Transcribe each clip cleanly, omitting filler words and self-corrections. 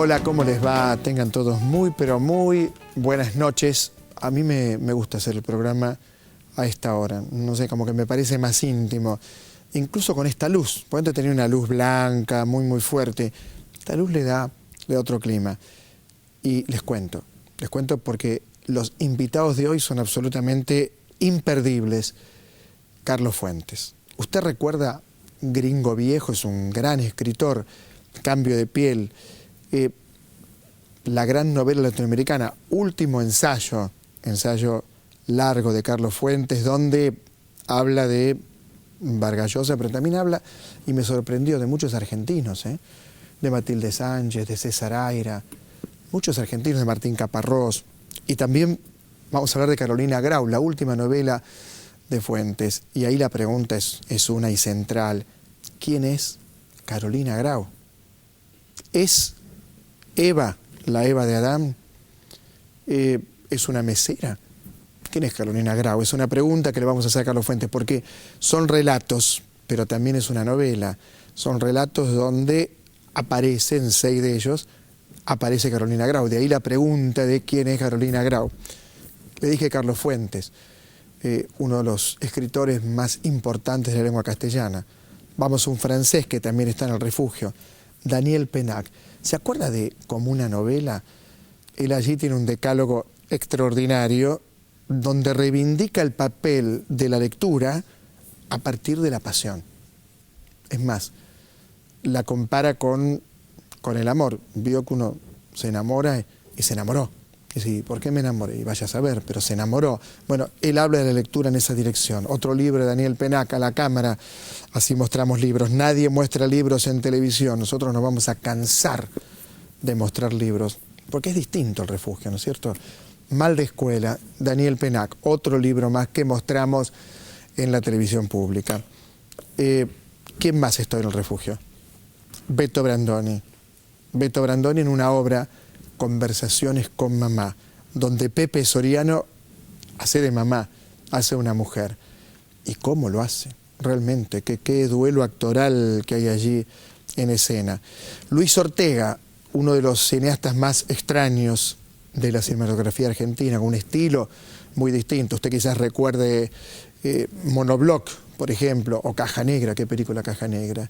Hola, ¿cómo les va? Tengan todos muy, pero muy buenas noches. A mí me gusta hacer el programa a esta hora. No sé, como que me parece más íntimo. Incluso con esta luz. Pueden tener una luz blanca, muy fuerte. Esta luz le da otro clima. Y les cuento porque los invitados de hoy son absolutamente imperdibles. Carlos Fuentes. ¿Usted recuerda Gringo Viejo? Es un gran escritor. Cambio de piel. La gran novela latinoamericana, Último ensayo largo de Carlos Fuentes, donde habla de Vargas Llosa, pero también habla, y me sorprendió, de muchos argentinos, de Matilde Sánchez, de César Aira, muchos argentinos, de Martín Caparrós, y también vamos a hablar de Carolina Grau, la última novela de Fuentes, y ahí la pregunta es una y central: ¿quién es Carolina Grau? ¿Es Eva, la Eva de Adán? ¿Es una mesera? ¿Quién es Carolina Grau? Es una pregunta que le vamos a hacer a Carlos Fuentes, porque son relatos, pero también es una novela. Son relatos donde aparecen 6 de ellos, aparece Carolina Grau. De ahí la pregunta de quién es Carolina Grau. Le dije Carlos Fuentes, uno de los escritores más importantes de la lengua castellana. Vamos a un francés que también está en el refugio, Daniel Pénac. ¿Se acuerda de Como una novela? Él allí tiene un decálogo extraordinario donde reivindica el papel de la lectura a partir de la pasión. Es más, la compara con el amor. Vio que uno se enamora y se enamoró. Y sí, ¿por qué me enamoré? Y vaya a saber, pero se enamoró. Bueno, él habla de la lectura en esa dirección. Otro libro de Daniel Pénac, A la cámara, así mostramos libros. Nadie muestra libros en televisión. Nosotros nos vamos a cansar de mostrar libros, porque es distinto el refugio, ¿no es cierto? Mal de escuela, Daniel Pénac, otro libro más que mostramos en la televisión pública. ¿Quién más está en el refugio? Beto Brandoni. Beto Brandoni en una obra, Conversaciones con mamá, donde Pepe Soriano hace de mamá, hace una mujer. ¿Y cómo lo hace? Realmente, qué duelo actoral que hay allí en escena. Luis Ortega, uno de los cineastas más extraños de la cinematografía argentina, con un estilo muy distinto. Usted quizás recuerde Monobloc, por ejemplo, o Caja Negra. ¿Qué película Caja Negra?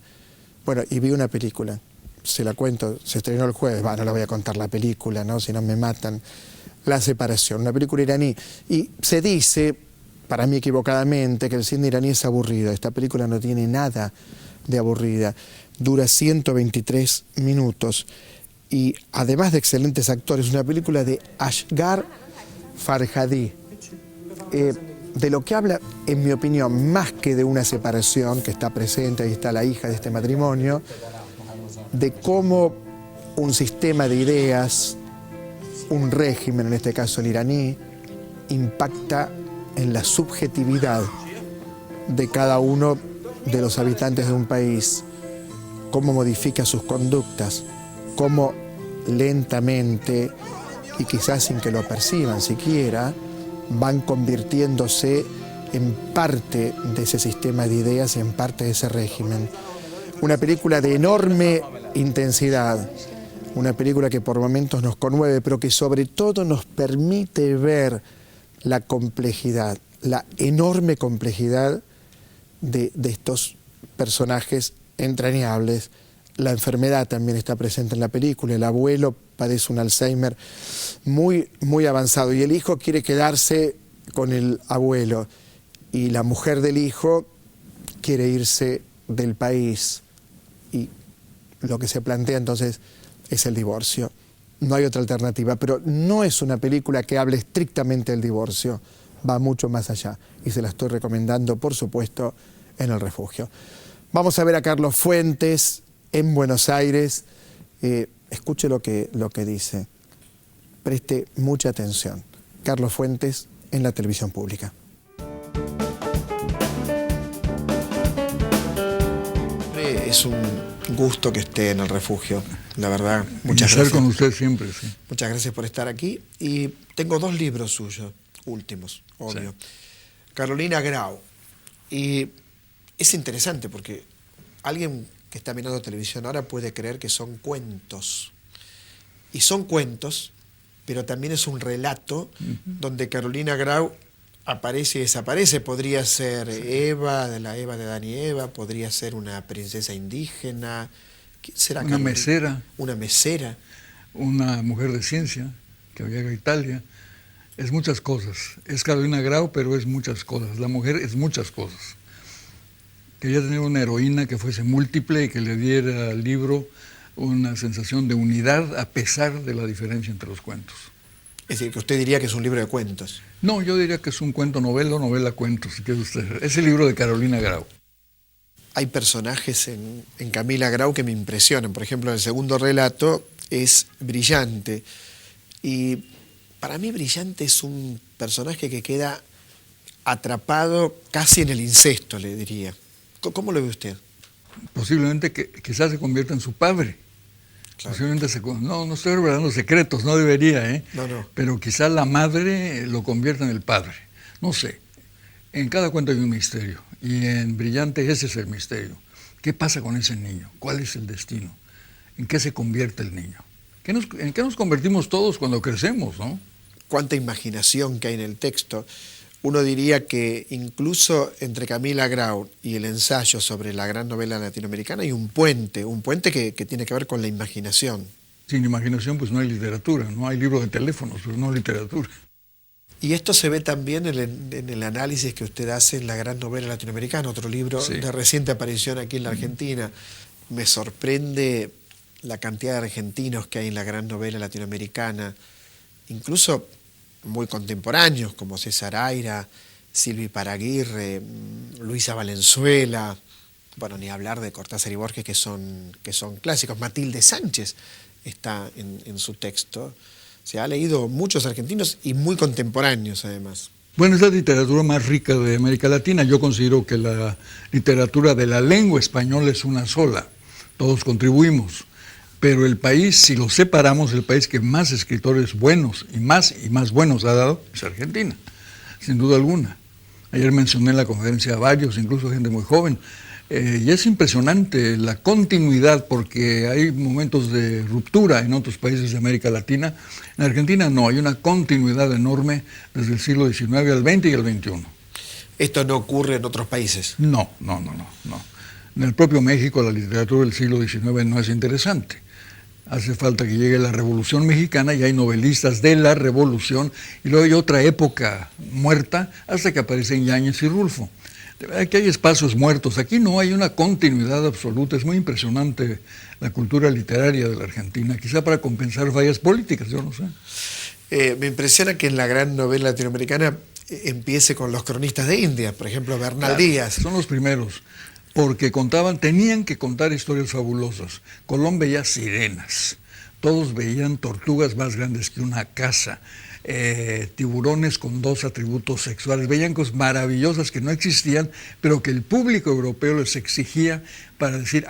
Bueno, y vi una película, se la cuento, se estrenó el jueves, no la voy a contar la película, ¿no? Si no me matan. La separación, una película iraní. Y se dice, para mí equivocadamente, que el cine iraní es aburrido. Esta película no tiene nada de aburrida. Dura 123 minutos. Y además de excelentes actores, una película de Asghar Farhadi. De lo que habla, en mi opinión, más que de una separación que está presente, ahí está la hija de este matrimonio, de cómo un sistema de ideas, un régimen, en este caso el iraní, impacta en la subjetividad de cada uno de los habitantes de un país, cómo modifica sus conductas, cómo lentamente, y quizás sin que lo perciban siquiera, van convirtiéndose en parte de ese sistema de ideas y en parte de ese régimen. Una película de enorme intensidad, una película que por momentos nos conmueve, pero que sobre todo nos permite ver la complejidad, la enorme complejidad de estos personajes entrañables. La enfermedad también está presente en la película. El abuelo padece un Alzheimer muy avanzado y el hijo quiere quedarse con el abuelo y la mujer del hijo quiere irse del país, y lo que se plantea entonces es el divorcio. No hay otra alternativa, pero no es una película que hable estrictamente del divorcio, va mucho más allá y se la estoy recomendando, por supuesto, en el refugio. Vamos a ver a Carlos Fuentes en Buenos Aires. Escuche lo que dice, preste mucha atención. Carlos Fuentes en la televisión pública. Es un gusto que esté en el refugio, la verdad. Muchas gracias. Con usted siempre, sí. Muchas gracias por estar aquí. Y tengo 2 libros suyos, últimos, obvio. Sí. Carolina Grau. Y es interesante porque alguien que está mirando televisión ahora puede creer que son cuentos. y son cuentos, pero también es un relato donde Carolina Grau aparece y desaparece. Podría ser Eva, de la Eva de Adán y Eva, podría ser una princesa indígena. ¿Quién será Una Carolina? mesera. Una mesera. Una mujer de ciencia que viaja a Italia. Es muchas cosas. Es Carolina Grau, pero es muchas cosas. La mujer es muchas cosas. Quería tener una heroína que fuese múltiple y que le diera al libro una sensación de unidad a pesar de la diferencia entre los cuentos. Es decir, que usted diría que es un libro de cuentos. No, yo diría que es un cuento novela o novela cuento, si quiere usted. Es el libro de Carolina Grau. Hay personajes en Camila Grau que me impresionan. Por ejemplo, el segundo relato es Brillante. Y para mí Brillante es un personaje que queda atrapado casi en el incesto, le diría. ¿Cómo lo ve usted? Posiblemente que quizás se convierta en su padre. Claro. Posiblemente no estoy revelando secretos, no debería, No. Pero quizás la madre lo convierta en el padre. No sé. En cada cuento hay un misterio. Y en Brillante ese es el misterio. ¿Qué pasa con ese niño? ¿Cuál es el destino? ¿En qué se convierte el niño? ¿En qué nos convertimos todos cuando crecemos, no? Cuánta imaginación que hay en el texto. Uno diría que incluso entre Camila Grau y el ensayo sobre la gran novela latinoamericana hay un puente que tiene que ver con la imaginación. Sin imaginación pues no hay literatura, no hay libro de teléfonos, pero no literatura. Y esto se ve también en el análisis que usted hace en la gran novela latinoamericana, otro libro de reciente aparición aquí en la Argentina. Me sorprende la cantidad de argentinos que hay en la gran novela latinoamericana, incluso muy contemporáneos, como César Aira, Silvi Paraguirre, Luisa Valenzuela, bueno, ni hablar de Cortázar y Borges, que son clásicos. Matilde Sánchez está en su texto. Se ha leído muchos argentinos y muy contemporáneos, además. Bueno, es la literatura más rica de América Latina. Yo considero que la literatura de la lengua española es una sola. Todos contribuimos. Pero el país, si lo separamos, el país que más escritores buenos y más buenos ha dado es Argentina, sin duda alguna. Ayer mencioné en la conferencia a varios, incluso gente muy joven, y es impresionante la continuidad, porque hay momentos de ruptura en otros países de América Latina. En Argentina no, hay una continuidad enorme desde el siglo XIX al XX y al XXI. ¿Esto no ocurre en otros países? No. En el propio México la literatura del siglo XIX no es interesante. Hace falta que llegue la Revolución Mexicana y hay novelistas de la Revolución, y luego hay otra época muerta hasta que aparecen Yáñez y Rulfo. De verdad que hay espacios muertos. Aquí no hay una continuidad absoluta. Es muy impresionante la cultura literaria de la Argentina, quizá para compensar fallas políticas, yo no sé. Me impresiona que en la gran novela latinoamericana empiece con los cronistas de India, por ejemplo, Bernal Díaz. Son los primeros, porque tenían que contar historias fabulosas. Colón veía sirenas, todos veían tortugas más grandes que una casa, tiburones con 2 atributos sexuales, veían cosas maravillosas que no existían, pero que el público europeo les exigía para decir,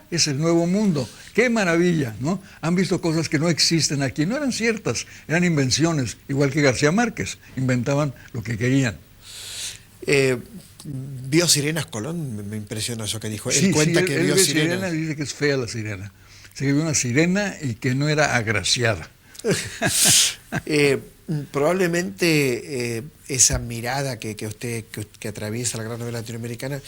es el nuevo mundo, qué maravilla, ¿no? Han visto cosas que no existen aquí, no eran ciertas, eran invenciones, igual que García Márquez, inventaban lo que querían. ¿Vio sirenas Colón? Me impresionó eso que dijo. Sí, él cuenta que él vio ve sirenas. dice que es fea la sirena. Se vio una sirena y que no era agraciada. Probablemente esa mirada que atraviesa la gran novela latinoamericana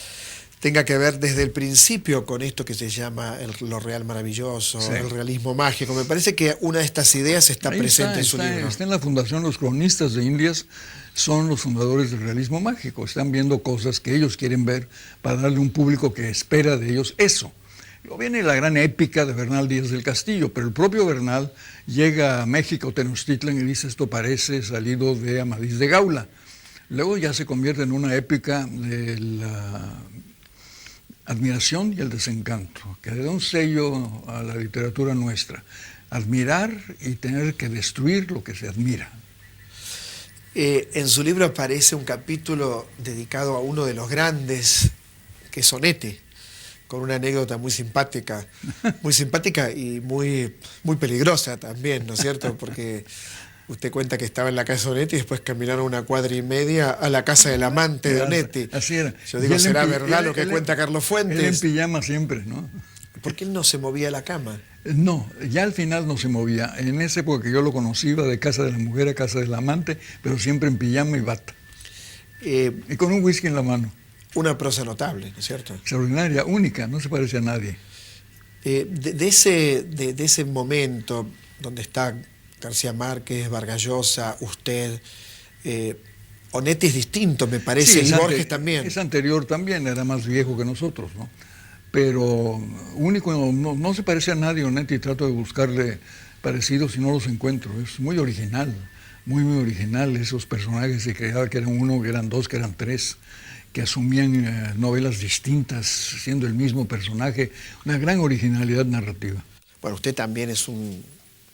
tenga que ver desde el principio con esto que se llama lo real maravilloso, el realismo mágico. Me parece que una de estas ideas está presente en su libro. Está en la fundación. Los cronistas de Indias son los fundadores del realismo mágico. Están viendo cosas que ellos quieren ver para darle a un público que espera de ellos eso. Luego viene la gran épica de Bernal Díaz del Castillo, pero el propio Bernal llega a México, Tenochtitlan, y dice, esto parece salido de Amadís de Gaula. Luego ya se convierte en una épica de la admiración y el desencanto, que le da un sello a la literatura nuestra. Admirar y tener que destruir lo que se admira. En su libro aparece un capítulo dedicado a uno de los grandes, que es Onete, con una anécdota muy simpática y muy peligrosa también, ¿no es cierto? Porque usted cuenta que estaba en la casa de Onetti y después caminaron 1,5 cuadras a la casa del amante de Onetti. Así era. Yo digo, ¿será verdad lo que cuenta Carlos Fuentes? Él en pijama siempre, ¿no? ¿Por qué no se movía la cama? No, ya al final no se movía. En esa época que yo lo conocí, iba de casa de la mujer a casa del amante, pero siempre en pijama y bata. Y con un whisky en la mano. Una prosa notable, ¿no es cierto? Extraordinaria, única, no se parece a nadie. De ese momento donde está García Márquez, Vargas Llosa, usted, Onetti es distinto, me parece, Sí, y Borges también. Es anterior también, era más viejo que nosotros, ¿no? Pero único, no se parece a nadie, Onetti, trato de buscarle parecidos y no los encuentro. Es muy original, muy original. Esos personajes se creaba que eran uno, que eran dos, que eran tres, que asumían novelas distintas, siendo el mismo personaje, una gran originalidad narrativa. Bueno, usted también es un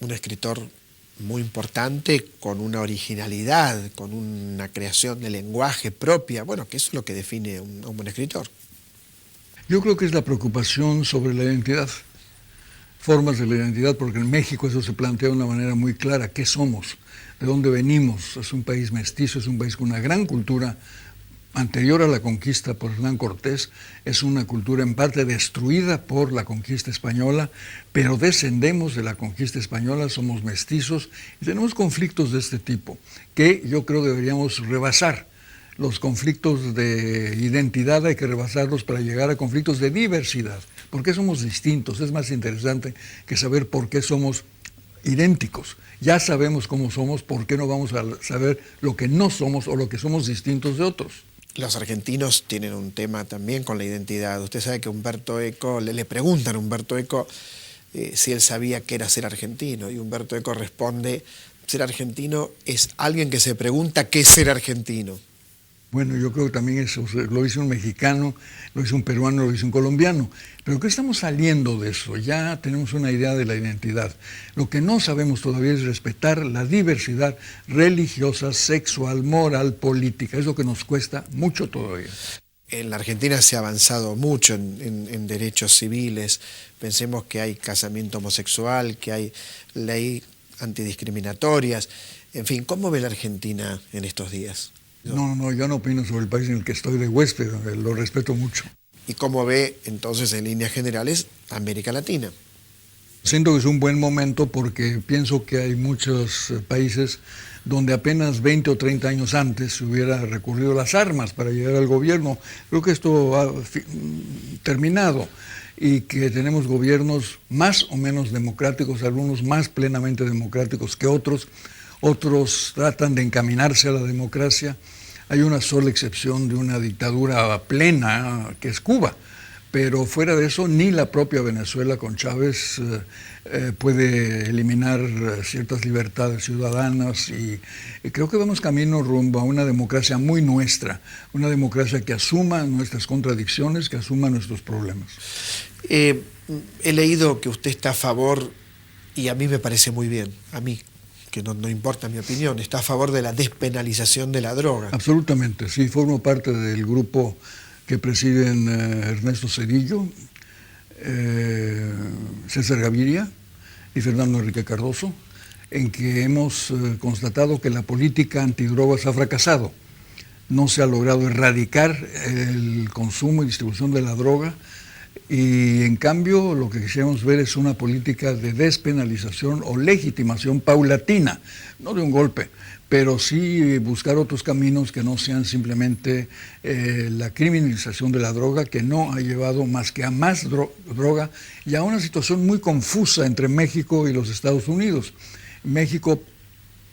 escritor muy importante, con una originalidad, con una creación de lenguaje propia, bueno, que eso es lo que define a un buen escritor. Yo creo que es la preocupación sobre la identidad, formas de la identidad, porque en México eso se plantea de una manera muy clara, ¿qué somos? ¿De dónde venimos? Es un país mestizo, es un país con una gran cultura anterior a la conquista por Hernán Cortés, es una cultura en parte destruida por la conquista española, pero descendemos de la conquista española, somos mestizos y tenemos conflictos de este tipo, que yo creo deberíamos rebasar. Los conflictos de identidad hay que rebasarlos para llegar a conflictos de diversidad. ¿Por qué somos distintos? Es más interesante que saber por qué somos idénticos. Ya sabemos cómo somos, ¿por qué no vamos a saber lo que no somos o lo que somos distintos de otros? Los argentinos tienen un tema también con la identidad. Usted sabe que Humberto Eco, le preguntan a Humberto Eco si él sabía qué era ser argentino, y Humberto Eco responde, ser argentino es alguien que se pregunta qué es ser argentino. Bueno, yo creo que también eso lo hizo un mexicano, lo hizo un peruano, lo hizo un colombiano. Pero ¿qué estamos saliendo de eso? Ya tenemos una idea de la identidad. Lo que no sabemos todavía es respetar la diversidad religiosa, sexual, moral, política. Es lo que nos cuesta mucho todavía. En la Argentina se ha avanzado mucho en derechos civiles. Pensemos que hay casamiento homosexual, que hay ley antidiscriminatorias. En fin, ¿cómo ve la Argentina en estos días? No, yo no opino sobre el país en el que estoy de huésped, lo respeto mucho. ¿Y cómo ve entonces en líneas generales América Latina? Siento que es un buen momento porque pienso que hay muchos países donde apenas 20 o 30 años antes se hubiera recurrido a las armas para llegar al gobierno. Creo que esto ha terminado y que tenemos gobiernos más o menos democráticos, algunos más plenamente democráticos que otros. Otros tratan de encaminarse a la democracia. Hay una sola excepción de una dictadura plena, que es Cuba. Pero fuera de eso, ni la propia Venezuela con Chávez puede eliminar ciertas libertades ciudadanas. Y creo que vamos camino rumbo a una democracia muy nuestra, una democracia que asuma nuestras contradicciones, que asuma nuestros problemas. He leído que usted está a favor, y a mí me parece muy bien, a mí, que no importa mi opinión, está a favor de la despenalización de la droga. Absolutamente, sí, formo parte del grupo que presiden Ernesto Zedillo, César Gaviria y Fernando Enrique Cardoso, en que hemos constatado que la política antidrogas ha fracasado. No se ha logrado erradicar el consumo y distribución de la droga, y en cambio lo que quisiéramos ver es una política de despenalización o legitimación paulatina, no de un golpe, pero sí buscar otros caminos que no sean simplemente la criminalización de la droga, que no ha llevado más que a más droga y a una situación muy confusa entre México y los Estados Unidos. México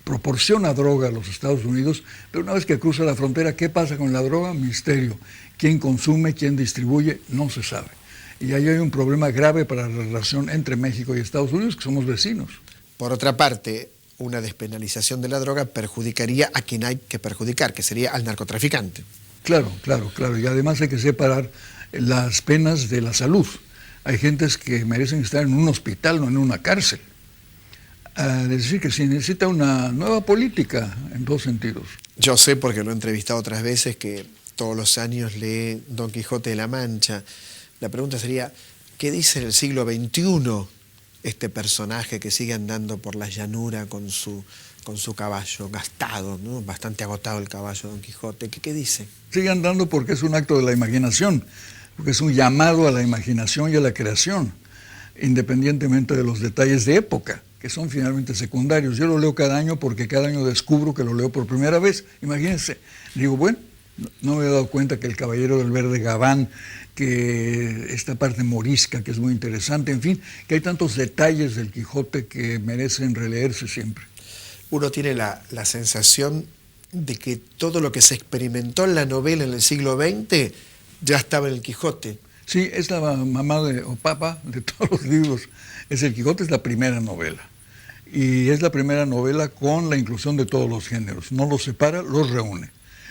proporciona droga a los Estados Unidos, pero una vez que cruza la frontera, ¿qué pasa con la droga? Misterio. ¿Quién consume, quién distribuye? No se sabe. Y ahí hay un problema grave para la relación entre México y Estados Unidos, que somos vecinos. Por otra parte, una despenalización de la droga perjudicaría a quien hay que perjudicar, que sería al narcotraficante. Claro. Y además hay que separar las penas de la salud. Hay gentes que merecen estar en un hospital, no en una cárcel. Es decir, que se necesita una nueva política en dos sentidos. Yo sé, porque lo he entrevistado otras veces, que todos los años lee Don Quijote de la Mancha. La pregunta sería, ¿qué dice en el siglo XXI este personaje que sigue andando por la llanura con su caballo gastado, ¿no? Bastante agotado el caballo de Don Quijote? ¿Qué dice? Sigue andando porque es un acto de la imaginación, porque es un llamado a la imaginación y a la creación. independientemente de los detalles de época, que son finalmente secundarios. Yo lo leo cada año porque cada año descubro que lo leo por primera vez. Imagínense, digo, bueno, no me he dado cuenta que El Caballero del Verde Gabán, que esta parte morisca que es muy interesante, en fin, que hay tantos detalles del Quijote que merecen releerse siempre. Uno tiene la sensación de que todo lo que se experimentó en la novela en el siglo XX ya estaba en el Quijote. Sí, es la mamá o papá de todos los libros. El Quijote es la primera novela. Y es la primera novela con la inclusión de todos los géneros. No los separa, los reúne.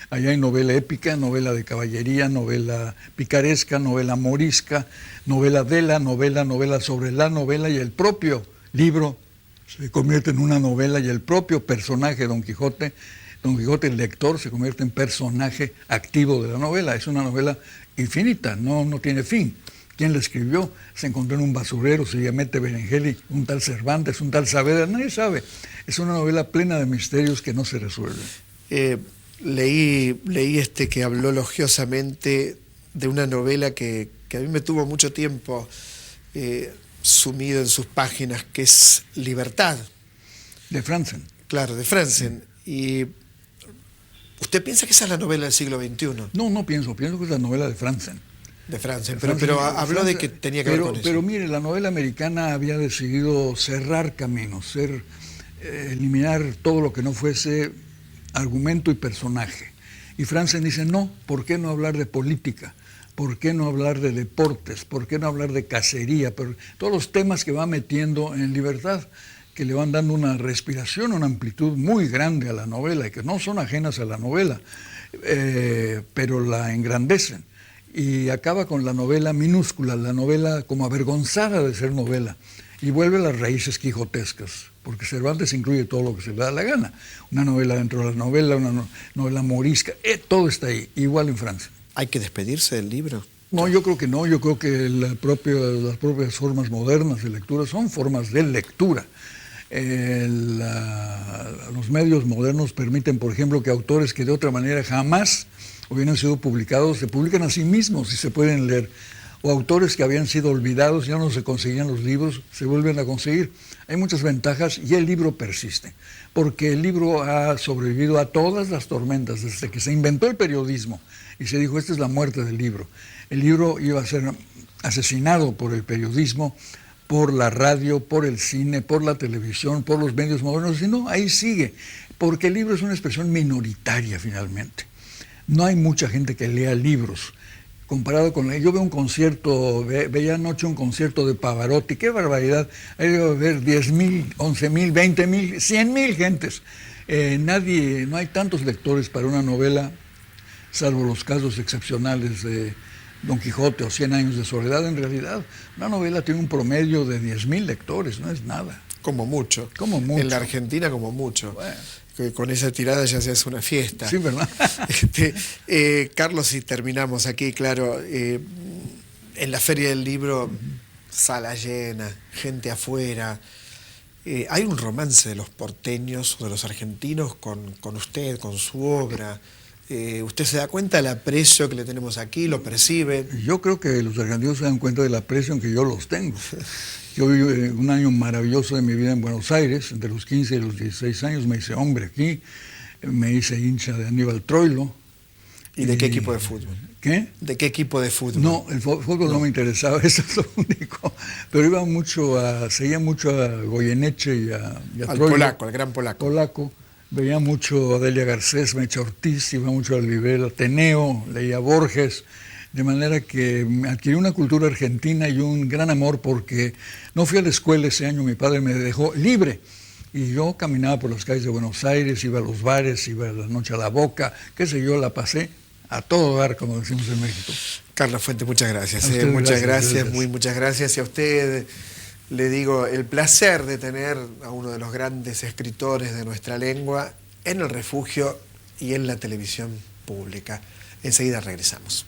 Allá hay novela épica, novela de caballería, novela picaresca, novela morisca, novela de la novela, novela sobre la novela, y el propio libro se convierte en una novela, y el propio personaje Don Quijote, el lector, se convierte en personaje activo de la novela. Es una novela infinita, no tiene fin. ¿Quién la escribió? Se encontró en un basurero, se llama Berengeli, un tal Cervantes, un tal Saavedra, nadie sabe. Es una novela plena de misterios que no se resuelven. Leí que habló elogiosamente de una novela que a mí me tuvo mucho tiempo sumido en sus páginas, que es Libertad. De Franzen. Claro, de Franzen. Y ¿usted piensa que esa es la novela del siglo XXI? No pienso que es la novela de Franzen. De Franzen, pero habló de que tenía que ver con eso. Pero mire, la novela americana había decidido cerrar caminos, eliminar todo lo que no fuese argumento y personaje. Y Franzen dice, no, ¿por qué no hablar de política? ¿Por qué no hablar de deportes? ¿Por qué no hablar de cacería? Pero todos los temas que va metiendo en Libertad, que le van dando una respiración, una amplitud muy grande a la novela, y que no son ajenas a la novela, pero la engrandecen. Y acaba con la novela minúscula, la novela como avergonzada de ser novela, y vuelve a las raíces quijotescas, porque Cervantes incluye todo lo que se le da la gana. Una novela dentro de la novela, una novela morisca, todo está ahí, igual en Francia. ¿Hay que despedirse del libro? No, yo creo que no, yo creo que las propias formas modernas de lectura son formas de lectura. Los medios modernos permiten, por ejemplo, que autores que de otra manera jamás hubieran sido publicados, se publican a sí mismos y se pueden leer. O autores que habían sido olvidados, ya no se conseguían los libros, se vuelven a conseguir. Hay muchas ventajas y el libro persiste, porque el libro ha sobrevivido a todas las tormentas desde que se inventó el periodismo y se dijo, esta es la muerte del libro. El libro iba a ser asesinado por el periodismo, por la radio, por el cine, por la televisión, por los medios modernos, y no, ahí sigue, porque el libro es una expresión minoritaria finalmente. No hay mucha gente que lea libros. Comparado con... Yo veo un concierto, veía anoche un concierto de Pavarotti, qué barbaridad. Ahí debe haber 10,000, 11,000, 20,000, 100,000 gentes. No hay tantos lectores para una novela, salvo los casos excepcionales de Don Quijote o 100 años de soledad. En realidad, una novela tiene un promedio de 10,000 lectores, no es nada. Como mucho. Como mucho. En la Argentina como mucho. Bueno. Que con esa tirada ya se hace una fiesta. Sí, ¿verdad? Carlos, si terminamos aquí, claro, en la Feria del Libro, sala llena, gente afuera. ¿Hay un romance de los porteños o de los argentinos con usted, con su obra? ¿Usted se da cuenta del aprecio que le tenemos aquí? ¿Lo percibe? Yo creo que los argentinos se dan cuenta del aprecio en que yo los tengo. Yo viví un año maravilloso de mi vida en Buenos Aires, entre los 15 y los 16 años me hice hombre aquí, me hice hincha de Aníbal Troilo. ¿Y de qué equipo de fútbol? ¿Qué? ¿De qué equipo de fútbol? No, el fútbol no me interesaba, eso es lo único. Pero seguía mucho a Goyeneche y a al Troilo. polaco, al gran polaco. Veía mucho a Delia Garcés, Mecha Ortiz, iba mucho a Libera, Ateneo, leía Borges, de manera que adquirí una cultura argentina y un gran amor, porque no fui a la escuela ese año, mi padre me dejó libre, y yo caminaba por las calles de Buenos Aires, iba a los bares, iba a la noche a la Boca, qué sé yo, la pasé a todo dar, como decimos en México. Carlos Fuentes, muchas gracias. Muchas gracias. Muchas gracias. Y a usted le digo el placer de tener a uno de los grandes escritores de nuestra lengua en el Refugio y en la televisión pública. Enseguida regresamos.